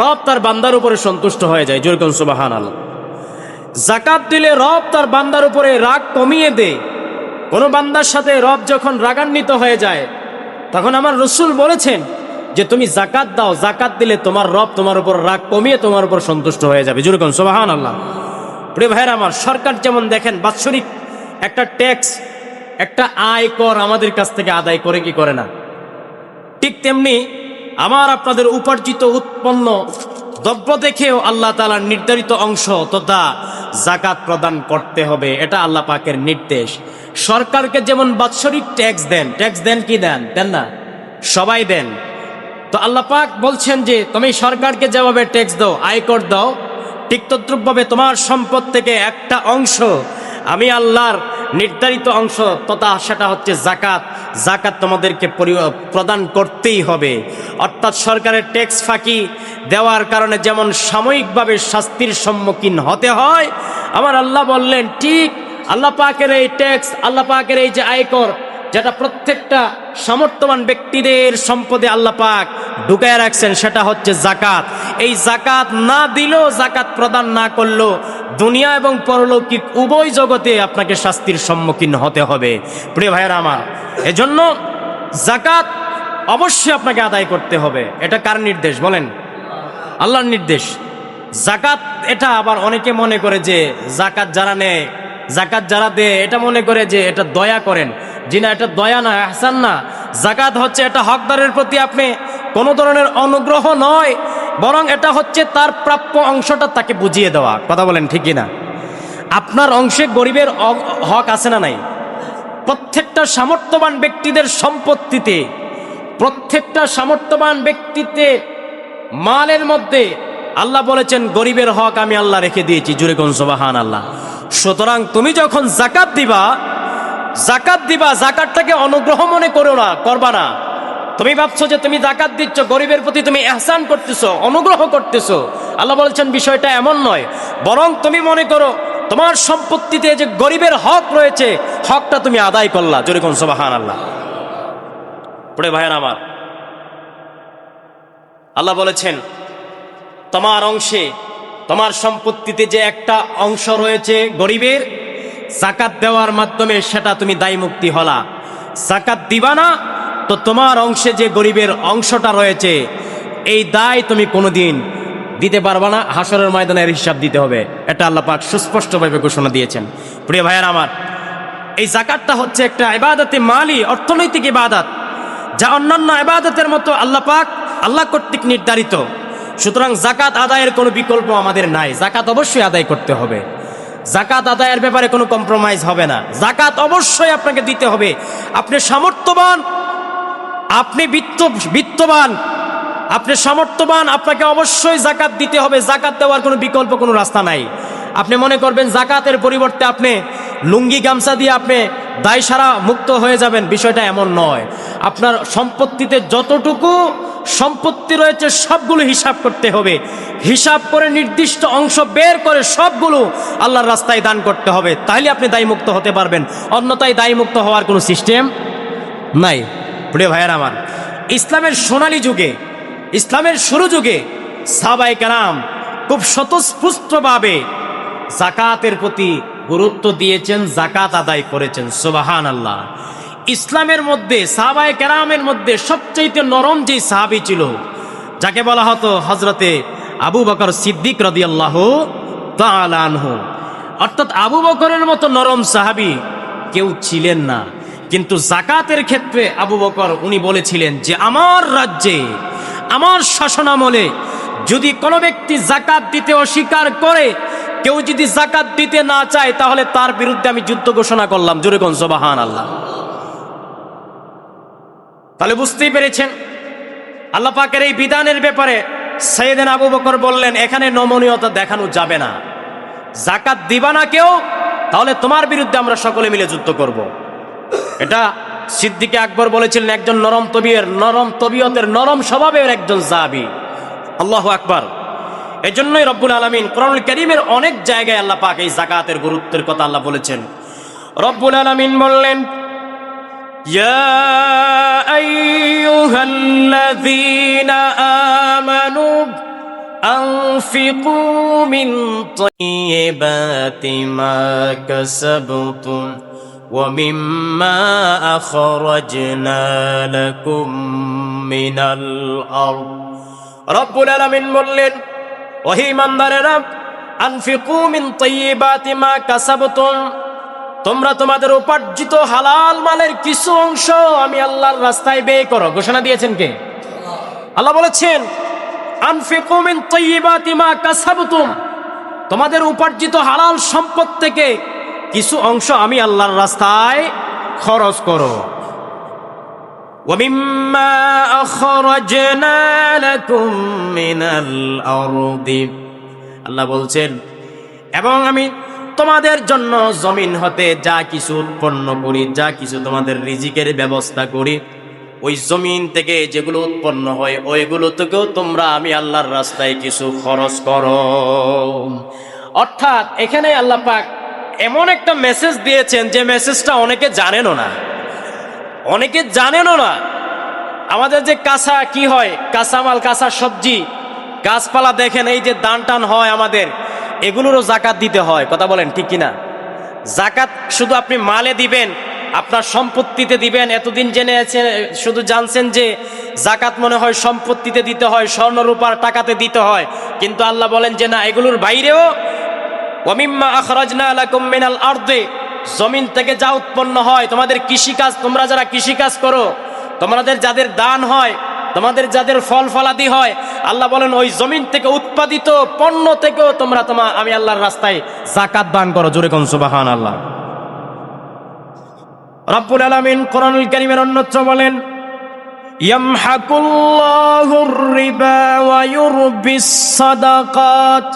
রব তার বান্দার উপরে সন্তুষ্ট হয়ে যায়। জোরে কোন সুবহানাল্লাহ। যাকাত দিলে রব তার বান্দার উপরে রাগ কমিয়ে দেয়। কোনো বান্দার সাথে রব যখন রাগান্বিত হয়ে যায়, তখন আমার রাসূল বলেছেন যে তুমি যাকাত দাও, যাকাত দিলে তোমার রব তোমার উপর রাগ কমিয়ে তোমার উপর সন্তুষ্ট হয়ে যাবে। জোরে কোন সুবহানাল্লাহ। প্রিয় ভাইরা আমার, সরকার যেমন দেখেন বাৎসরিক একটা ট্যাক্স, একটা আয় কর আমাদের কাছ থেকে আদায় করে কি করে না, ঠিক তেমনি আমার আপনাদের উপার্জিত উৎপন্ন দ্রব্য দেখেও আল্লাহ তাআলার নির্ধারিত অংশ তথা যাকাত প্রদান করতে হবে, এটা আল্লাহ পাকের নির্দেশ। সরকারকে যেমন বাৎসরিক ট্যাক্স দেন কি দেন না, সবাই দেন। তো আল্লাহ পাক বলছেন যে তুমি সরকারকে যেভাবে ট্যাক্স দাও, আয়কর দাও, ঠিক তদ্রূপভাবে তোমার সম্পদ থেকে একটা অংশ আমি আল্লাহর নির্ধারিত অংশ তথা সেটা হচ্ছে জাকাত তোমাদেরকে প্রদান করতেই হবে। অর্থাৎ সরকারের ট্যাক্স ফাঁকি দেওয়ার কারণে যেমন সাময়িকভাবে শাস্তির সম্মুখীন হতে হয়, আমার আল্লাহ বললেন ঠিক আল্লাহ পাকের এই ট্যাক্স, আল্লাহ পাকের এই যে আয়কর, যেটা প্রত্যেকটা সামর্থ্যবান ব্যক্তিদের সম্পদে আল্লাহ পাক ঢুকায় রাখছেন, সেটা হচ্ছে জাকাত। এই জাকাত না দিলেও, জাকাত প্রদান না করলেও দুনিয়া এবং পরলৌকিক উভয় জগতে আপনাকে শাস্তির সম্মুখীন হতে হবে। প্রিয় ভাইয়েরা আমার, এজন্য জাকাত অবশ্যই আপনাকে আদায় করতে হবে। এটা কার নির্দেশ বলেন? আল্লাহর নির্দেশ। জাকাত এটা আবার অনেকে মনে করে যে জাকাত যারা নেয়, জাকাত যারা দেয়, এটা মনে করে যে এটা দয়া করেন। জি না, এটা দয়া না, ইহসান না। জাকাত হচ্ছে এটা হকদারের প্রতি আপনি কোনো ধরনের অনুগ্রহ নয়, বরং এটা হচ্ছে তার প্রাপ্য অংশটা তাকে বুঝিয়ে দেওয়া। কথা বলেন ঠিক কি না? আপনার অংশে গরিবের হক আছে না নাই? প্রত্যেকটা সামর্থ্যবান ব্যক্তিদের সম্পত্তিতে, প্রত্যেকটা সামর্থ্যবান ব্যক্তিতে মালের মধ্যে আল্লাহ বলেছেন গরিবের হক আমি আল্লাহ রেখে দিয়েছি। জোরে কোন সুবহানাল্লাহ। সুতরাং তুমি যখন জাকাত দিবা, জাকাতটাকে অনুগ্রহ মনে করবা না। তুমি ভাবছো যে তুমি জাকাত দিচ্ছ, গরিবের প্রতি তুমি ইহসান করতেছো, অনুগ্রহ করতেছো। আল্লাহ বলেছেন বিষয়টা এমন নয়, বরং তুমি মনে করো তোমার সম্পত্তিতে যে গরিবের হক রয়েছে, হকটা তুমি আদায় করলা। জোরে কোন সুবহানাল্লাহ। পড়ে ভাইয়েরা আমার, আল্লাহ বলেছেন তোমার অংশে, তোমার সম্পত্তিতে যে একটা অংশ রয়েছে গরিবের, জাকাত দেওয়ার মাধ্যমে সেটা তুমি দায় মুক্তি হলা। জাকাত দিবা না তো তোমার অংশে যে গরিবের অংশটা রয়েছে, এই দায় তুমি কোনোদিন দিতে পারবা না। হাসরের ময়দানের হিসাব দিতে হবে। এটা আল্লাহ পাক সুস্পষ্টভাবে ঘোষণা দিয়েছেন। প্রিয় ভাইয়েরা আমার, এই জাকাতটা হচ্ছে একটা ইবাদতে মালি, অর্থনৈতিক ইবাদত, যা অন্যান্য ইবাদতের মতো আল্লাহ কর্তৃক নির্ধারিত। সুতরাং জাকাত আদায়ের কোনো বিকল্প আমাদের নাই। জাকাত অবশ্যই আদায় করতে হবে। জাকাত আদায়ের ব্যাপারে কোনো কম্প্রোমাইজ হবে না। জাকাত অবশ্যই আপনাকে দিতে হবে। আপনি সামর্থ্যবান, আপনি বিত্তবান, আপনি সামর্থ্যবান, আপনাকে অবশ্যই জাকাত দিতে হবে। জাকাত দেওয়ার কোনো বিকল্প কোনো রাস্তা নাই। আপনি মনে করবেন জাকাতের পরিবর্তে আপনি লুঙ্গি গামছা দিয়ে আপনি দায় সারা মুক্ত হয়ে যাবেন, বিষয়টা এমন নয়। আপনার সম্পত্তিতে যতটুকু সম্পত্তি রয়েছে সবগুলো হিসাব করতে হবে। হিসাব করে নির্দিষ্ট অংশ বের করে সবগুলো আল্লাহর রাস্তায় দান করতে হবে। তাহলে আপনি দায়মুক্ত হতে পারবেন, অন্যথায় দায়মুক্ত হওয়ার কোনো সিস্টেম নাই। প্রিয় ভাইয়েরা আমার, ইসলামের সোনালী যুগে, ইসলামের শুরু যুগে সাহাবায়ে কেরাম খুব স্বতঃস্ফূর্তভাবে জাকাতের প্রতি গুরুত্ব দিয়েছেন, জাকাত আদায় করেছেন। সুবহানাল্লাহ। ইসলামের মধ্যে সাহাবায়ে কেরামের মধ্যে সবচেয়ে নরম যে সাহাবী ছিল, যাকে বলা হতো হযরতে আবু বকর সিদ্দিক রাদিয়াল্লাহু তাআলা আনহু, অর্থাৎ আবু বকরের মতো নরম সাহাবী কেউ ছিলেন না। কিন্তু জাকাতের ক্ষেত্রে আবু বকর উনি বলেছিলেন যে আমার রাজ্যে, আমার শাসনামলে যদি কোনো ব্যক্তি জাকাত দিতে অস্বীকার করে, কেউ যদি জাকাত দিতে না চায়, তাহলে তার বিরুদ্ধে আমি যুদ্ধ ঘোষণা করলাম। জোরে কোন সুবহানাল্লাহ। তাহলে বুঝতেই পেরেছেন আল্লাহ পাকের এই বিধানের ব্যাপারে সাইয়েদনা আবু বকর বললেন এখানে নমনীয়তা দেখানো যাবে না। জাকাত দিবা না কেউ, তাহলে তোমার বিরুদ্ধে আমরা সকলে মিলে যুদ্ধ করব। এটা সিদ্দিকে আকবর বলেছিলেন, একজন নরম তবিয়তের, নরম স্বভাবের একজন সাহাবী। আল্লাহু আকবার। এজন্যই রব্বুল আলামিন কোরআনুল কারীমের অনেক জায়গায় আল্লাহ পাক এই যাকাতের গুরুত্বের কথা আল্লাহ বলেছেন। রব্বুল আলামিন বললেন, ইয়া আইয়ুহাল্লাযীনা আমানু আনফিকু মিন তাইয়্যিবাতি মা কাসাবতুম ওয়া মিম্মা আখরাজনা লাকুম মিনাল আরদ। রব্বুল আলামিন বললেন, ওহে ঈমানদারেরা, আনফিকু মিন তাইয়্যিবাতি মা কাসাবতুম, তোমরা তোমাদের উপার্জিত হালাল মালের কিছু অংশ আমি আল্লাহর রাস্তায় ব্যয় করো। ঘোষণা দিয়েছেন কে? আল্লাহ বলেছেন আনফিকু মিন তাইয়্যিবাতি মা কাসাবতুম, তোমাদের উপার্জিত হালাল সম্পদ থেকে কিছু অংশ আমি আল্লাহর রাস্তায় খরচ করো। ওয়া মিম্মা আখরাজনা লাকুম মিনাল আরদি, আল্লাহ বলছেন এবং আমি তোমাদের জন্য জমিন হতে যা কিছু উৎপন্ন করি, যা কিছু তোমাদের রিজিকের ব্যবস্থা করি, ওই জমিন থেকে যেগুলো উৎপন্ন হয় ওইগুলো থেকেও তোমরা আমি আল্লাহর রাস্তায় কিছু খরচ করো। অর্থাৎ এখানে আল্লাহ পাক এমন একটা মেসেজ দিয়েছেন যে মেসেজটা অনেকে জানেনও না, অনেকে জানেনও না। আমাদের যে কাঁচা কি হয়, কাঁচামাল, কাঁচা সবজি, গাছপালা দেখেন, এই যে দান টান হয় আমাদের, এগুলোরও জাকাত দিতে হয়। কথা বলেন ঠিক কিনা? জাকাত শুধু আপনি মালে দিবেন, আপনার সম্পত্তিতে দিবেন, এতদিন জেনে আছেন, শুধু জানছেন যে জাকাত মনে হয় সম্পত্তিতে দিতে হয়, স্বর্ণ রূপার টাকাতে দিতে হয়, কিন্তু আল্লাহ বলেন যে না, এগুলোর বাইরেও ওয়া মিম্মা আখরাজনা লাকুম মিনাল আরদি, জমিন থেকে যা উৎপন্ন হয়, তোমাদের কৃষিকাজ, তোমরা যারা কৃষিকাজ করো, তোমাদের যাদের দান হয়, তোমাদের যাদের ফল ফলাদি হয়, আল্লাহ বলেন ওই জমিন থেকে উৎপাদিত পণ্য থেকেও তোমরা আমি আল্লাহর রাস্তায় যাকাত দান করো। জোরে কোন সুবহানাল্লাহ। রব্বুল আলামিন কোরআনুল কারীমের অন্যত্র বলেন ইয়ামহাকুল্লাহুর রিবা ওয়া ইউরবিস সাদাকাত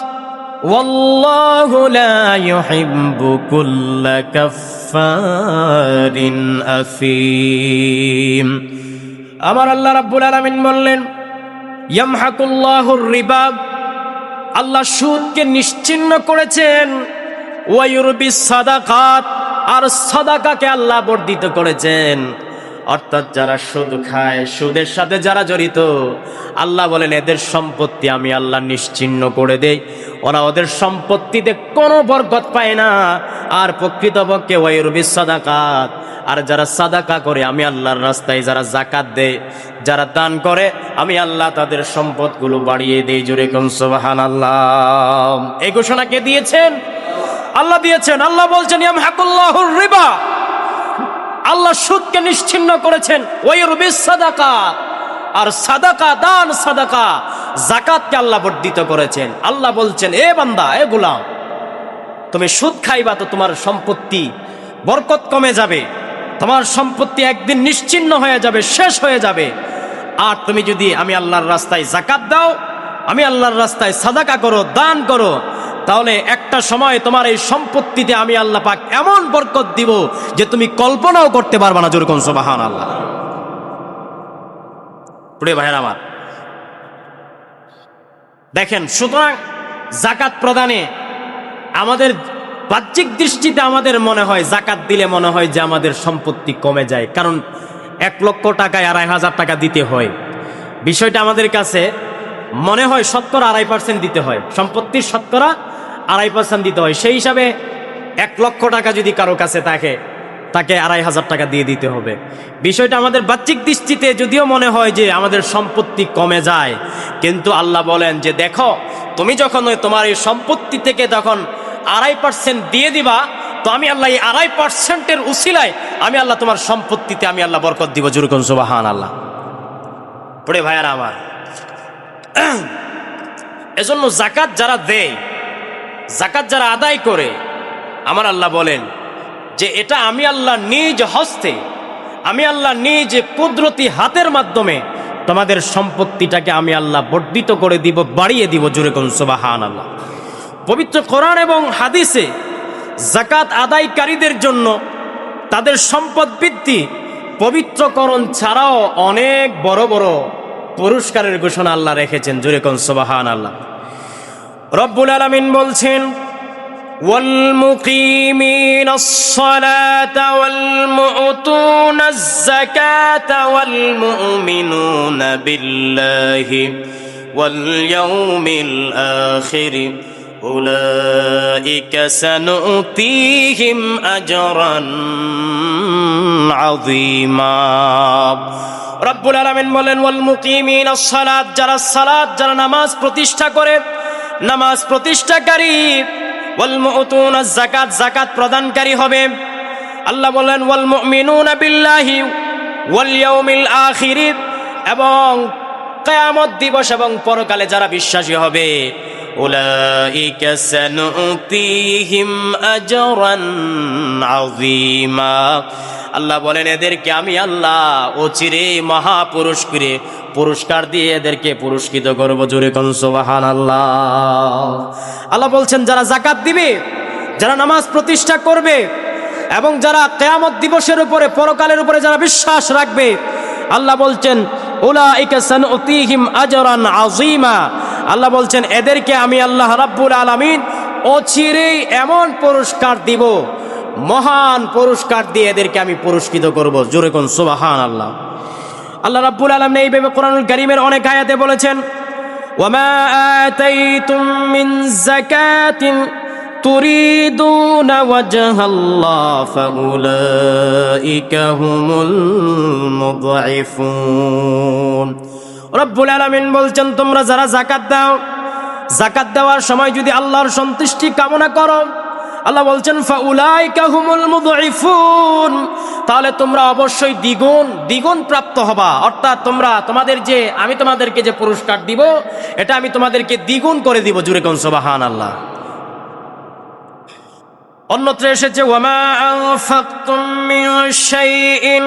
ওয়াল্লাহু লা ইউহিব্বু কুল্লা কাফফারিন আফীম। আমার আল্লাহ রাব্বুল আলামিন বললেন ইয়ামহাকুল্লাহুর রিবা, আল্লাহ সুদকে নিশ্চিহ্ন করেছেন, ওয়া ইউরবিস সাদাকাত, আর সাদাকাকে আল্লাহ বর্ধিত করেছেন। অর্থাৎ যারা সুদ খায়, সুদের সাথে যারা জড়িত, আল্লাহ বলেন এদের সম্পত্তি আমি আল্লাহ নিশ্চিহ্ন করে দেই, ওরা ওদের সম্পত্তিতে কোনো বরকত পায় না। আর প্রকৃতপক্ষে ওয়া ইউরবিস সাদাকাত, আর যারা সাদাকা করে আমি আল্লাহর রাস্তায়, যারা যাকাত দেয়, যারা দান করে, আমি আল্লাহ তাদের সম্পদগুলো বাড়িয়ে দেই। জোরে কোন সুবহানাল্লাহ। এই ঘোষণা কে দিয়েছেন? আল্লাহ দিয়েছেন। আল্লাহ বলছেন ইয়ামহাকুল্লাহুর রিবা, আল্লাহ সুদকে নিশ্চিহ্ন করেছেন, ওয়া ইউরবিস সাদাকাত, আর সাদাকা, দান, সাদাকা, যাকাতকে আল্লাহ বর্ধিত করেছেন। আল্লাহ বলছেন এ বান্দা, এ গোলাম, তুমি সুদ খাইবা তো তোমার সম্পত্তি বরকত কমে যাবে, তোমার সম্পত্তি একদিন নিশ্চিহ্ন হয়ে যাবে, শেষ হয়ে যাবে। আর তুমি যদি আমি আল্লাহর রাস্তায় যাকাত দাও, আমি আল্লাহর রাস্তায় সাদাকা করো, দান করো, তাহলে একটা সময় তোমার এই সম্পত্তিতে আমি আল্লাহ পাক এমন বরকত দিব যে তুমি কল্পনাও করতে পারবে না। জোরে কোন সুবহানাল্লাহ। প্রিয় ভাইয়েরা আমার, দেখেন, সুতরাং যাকাত প্রদানে আমাদের বাহ্যিক দৃষ্টিতে আমাদের মনে হয় যাকাত দিলে মনে হয় যে আমাদের সম্পত্তি কমে যায়, কারণ 1 লক্ষ টাকায় 2,500 টাকা দিতে হয়। বিষয়টা আমাদের কাছে মনে হয় 2.5% দিতে হয়, সম্পত্তির 2.5% দিতে হয়। সেই হিসাবে 1 লক্ষ টাকা যদি কারো কাছে থাকে, তাকে 2,500 টাকা দিয়ে দিতে হবে। বিষয়টা আমাদের বাহ্যিক দৃষ্টিতে যদিও মনে হয় যে আমাদের সম্পত্তি কমে যায়, কিন্তু আল্লাহ বলেন যে দেখো, তুমি যখন তোমার এই সম্পত্তি থেকে তখন 2.5% দিয়ে দিবা, তো আমি আল্লাহ এই 2.5%-এর উসিলায় আমি আল্লাহ তোমার সম্পত্তিতে আমি আল্লাহ বরকত দিব। জোরে কোন সুবহানাল্লাহ। পড়ে ভাইয়ারা আমার, এজন্য যাকাত যারা দেয়, যাকাত যারা আদায় করে, আমার আল্লাহ বলেন যে এটা আমি আল্লাহ নিজ হস্তে, আমি আল্লাহ নিজ কুদরতি হাতের মাধ্যমে তোমাদের সম্পত্তিটাকে আমি আল্লাহ বর্ধিত করে দিব, বাড়িয়ে দিব। জোরে কোন সুবহানাল্লাহ। পবিত্র কোরআন এবং হাদিসে যাকাত আদায়কারীদের জন্য তাদের সম্পদ বৃদ্ধি, পবিত্রকরণ ছাড়াও অনেক বড় বড় পুরস্কারের ঘোষণা আল্লাহ রেখেছেন। জোরে কোন সুবহানাল্লাহ। রব্বুল আলামিন বলছেন ওয়াল মুকিমিনাস সালাতা ওয়াল মুতুনাজ যাকাতা ওয়াল মুমিনুনা বিল্লাহি ওয়াল ইয়াউমিল আখির উলাইকা সানুতিহিম আজরান আযীমা। রব্বুল আলামিন বলেন ওয়াল মুকিমিনাস সালাত, যারা সালাত, যারা নামাজ প্রতিষ্ঠা করে, নামাজ প্রতিষ্ঠাকারী, ওয়াল মুতুনাজ যাকাত, যাকাত প্রদানকারী হবে। আল্লাহ বলেন ওয়াল মুমিনুনা বিল্লাহি ওয়াল ইয়াউমিল আখির, এবং কিয়ামত দিবস এবং পরকালে যারা বিশ্বাসী হবে, উলাইকা সানুতিহিম আজরান আযীমা, আল্লাহ বলেন এদেরকে আমি আল্লাহ অচিরে মহা পুরস্কার দিয়ে এদেরকে পুরস্কৃত করব। জোরে কোন সুবহানাল্লাহ। আল্লাহ বলছেন যারা যাকাত দিবে, যারা নামাজ প্রতিষ্ঠা করবে এবং যারা কিয়ামত দিবসের উপরে পরকালের উপরে যারা বিশ্বাস রাখবে, আল্লাহ বলছেন উলাইকা সানুতিহিম আজরান আযীমা, আল্লাহ বলছেন এদেরকে আমি আল্লাহ রাব্বুল আলামিন অচিরেই এমন পুরস্কার দিব, মহান পুরস্কার দিয়ে এদেরকে আমি পুরস্কৃত করব। জোরে কোন সুবহানাল্লাহ। আল্লাহ রাব্বুল আলামিন এইভাবে কোরআনুল কারীমের অনেক আয়াতে বলেছেন ওয়ামা আতাইতুম মিন যাকাতিন তুরিদুনা ওয়াজহাল্লাহ ফাউলাইকা হুমুল মুযঈফুন। রব্বুল আলামিন বলছেন তোমরা যারা যাকাত দাও, যাকাত দেওয়ার সময় যদি আল্লাহর সন্তুষ্টি কামনা করো, আল্লাহ বলছেন ফাউলাইকা হুমুল মুযঈফুন, তাহলে তোমরা অবশ্যই দ্বিগুণ প্রাপ্ত হবা। অর্থাৎ তোমাদের যে আমি তোমাদেরকে যে পুরস্কার দিব এটা আমি তোমাদেরকে দ্বিগুণ করে দিব। জোরে কোন সুবহানাল্লাহ। অন্যত্র এসেছে ওয়ামা আনফাকতুম মিন শাইইন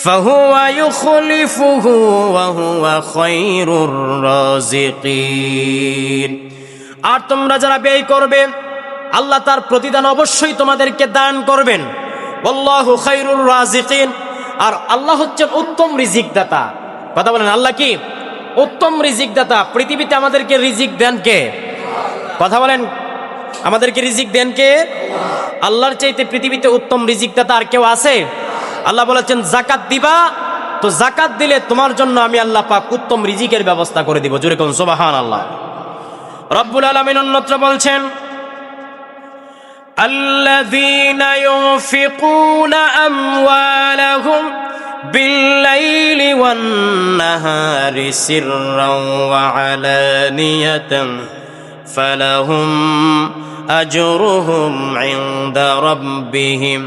ফাহুয়া ইউখলিফুহু ওয়া হুয়া খায়রুর রাযিকিন। আর তোমরা যারা ব্যয় করবে আল্লাহ তার প্রতিদান অবশ্যই তোমাদেরকে দান করবেন। আল্লাহু খায়রুর রাযিকিন, আর আল্লাহ হচ্ছেন উত্তম রিজিক দাতা। কথা বলেন আল্লাহ কি উত্তম রিজিক দাতা। পৃথিবীতে আমাদেরকে রিজিক দেন কে? কথা বলেন আমাদেরকে রিজিক দেন কে? আল্লাহর চাইতে পৃথিবীতে উত্তম রিজিক দাতা আর কেউ আছে? আল্লাহ বলেছেন যাকাত দিবা, তো যাকাত দিলে তোমার জন্য আমি আল্লাহ পাক উত্তম রিজিকের ব্যবস্থা করে দিব। জোরে কোন সুবহানাল্লাহ। রব্বুল আলামিন অন্যত্র বলছেন আল্লাযীনা ইউনফিকুনা আমওয়ালাহুম বিল্লাইলি ওয়ান নাহারি সিররান ওয়া আলানিয়াতান ফালাহুম আজরুহুম ইনদা রাব্বিহিম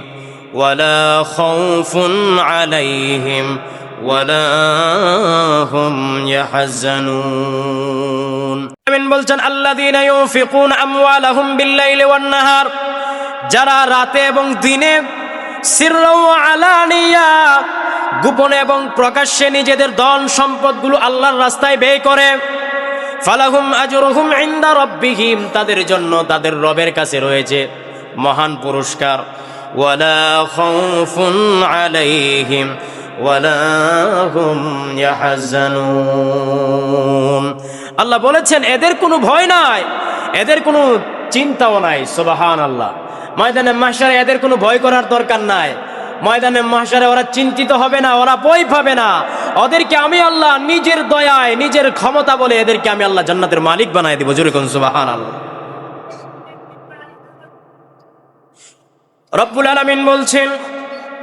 ওয়ালা খাউফুন আলাইহিম ওয়ালা হুম ইয়াহজানুন। আমিন বলছেন আল্লাযীনা ইউনফিকুনা আমওয়ালাহুম বিল্লাইলি ওয়ান নাহার, যারা রাতে এবং দিনে সিররা ওয়া আলানিয়া গোপনে এবং প্রকাশ্যে নিজেদের ধন সম্পদগুলো আল্লাহর রাস্তায় ব্যয় করে, ফালাহুম আজরুহুম ইনদা রাব্বিহিম, তাদের জন্য তাদের রবের কাছে রয়েছে মহান পুরস্কার। ওয়ালা খাউফুন আলাইহিম ওয়ালা হুম ইয়াহজানুন। আল্লাহ বলেছেন এদের কোনো ভয় নাই, এদের কোনো চিন্তাও নাই। সুবহানাল্লাহ। ময়দানে মাহশারে এদের কোনো ভয় করার দরকার নাই। ময়দানে মাহশারে ওরা চিন্তিত হবে না, ওরা ভয় পাবে না। ওদেরকে আমি আল্লাহ নিজের দয়ায় নিজের ক্ষমতা বলে এদেরকে আমি আল্লাহ জান্নাতের মালিক বানায় দিব। জোরে কোন সুবহানাল্লাহ। রব্বুল আলামিন বলছেন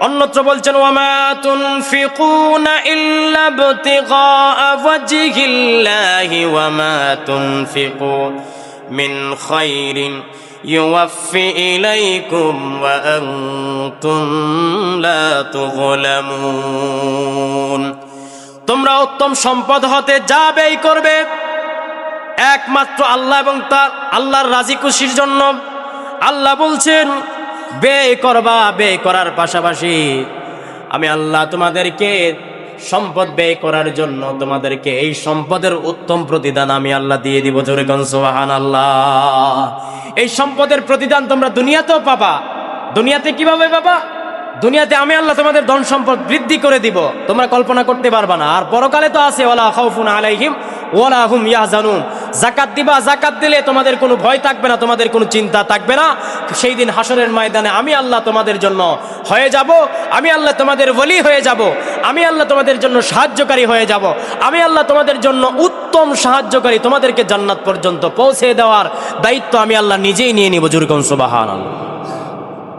অন্যত্র বলছেন ওয়ামা তুনফিকুনা ইল্লা ইবতিগাআ ওয়াজহিল্লাহি ওয়ামা তুনফিকু মিন খায়রিন ইউওয়াফি ইলাইকুম ওয়া আনতুম লা তুযলামুন। তোমরা উত্তম সম্পদ হতে যা ব্যয় করবে একমাত্র আল্লাহ এবং তার আল্লাহর রাজি খুশির জন্য। আল্লাহ বলছেন ব্যয় করবা, ব্যয় করার পাশাপাশি আমি আল্লাহ তোমাদেরকে সম্পদ ব্যয় করার জন্য তোমাদেরকে এই সম্পদের উত্তম প্রতিদান আমি আল্লাহ দিয়ে দিব। জোরে কোন সুবহানাল্লাহ। এই সম্পদের প্রতিদান তোমরা দুনিয়াতেও পাবা। দুনিয়াতে কিভাবে পাবা? দুনিয়াতে আমি আল্লাহ তোমাদের ধন সম্পদ বৃদ্ধি করে দিব, তোমরা কল্পনা করতে পারবা না। আর পরকালে তো আছে ওয়ালা খাউফুন আলাইহিম ওয়ালা হুম ইয়াহজানুন। যাকাত দিবা, যাকাত দিলে তোমাদের কোনো ভয় থাকবে না, তোমাদের কোনো চিন্তা থাকবে না। সেই দিন হাসরের ময়দানে আমি আল্লাহ তোমাদের জন্য হয়ে যাব, আমি আল্লাহ তোমাদের ওলি হয়ে যাব, আমি আল্লাহ তোমাদের জন্য সাহায্যকারী হয়ে যাব, আমি আল্লাহ তোমাদের জন্য উত্তম সাহায্যকারী, তোমাদেরকে জান্নাত পর্যন্ত পৌঁছে দেওয়ার দায়িত্ব আমি আল্লাহ নিজেই নিয়ে নিব। জোরে কোন সুবহানাল্লাহ।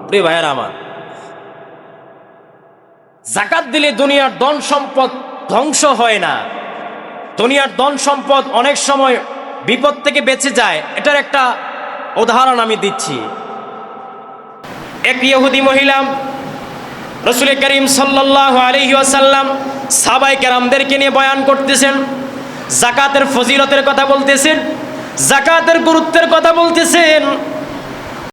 প্রিয় ভাইয়েরা আমার, যাকাত দিলে দুনিয়ার ধন সম্পদ ধ্বংস হয় না। দুনিয়ার ধন সম্পদ অনেক সময় বিপদ থেকে বেঁচে যায়। এটার একটা উদাহরণ আমি দিচ্ছি। এক ইহুদি মহিলা রাসূল করিম সাল্লাল্লাহু আলাইহি ওয়াসাল্লাম সাহাবায়ে কেরামদেরকে নিয়ে বয়ান করতেছেন, জাকাতের ফজিলতের কথা বলতেছেন, জাকাতের গুরুত্বের কথা বলতেছেন।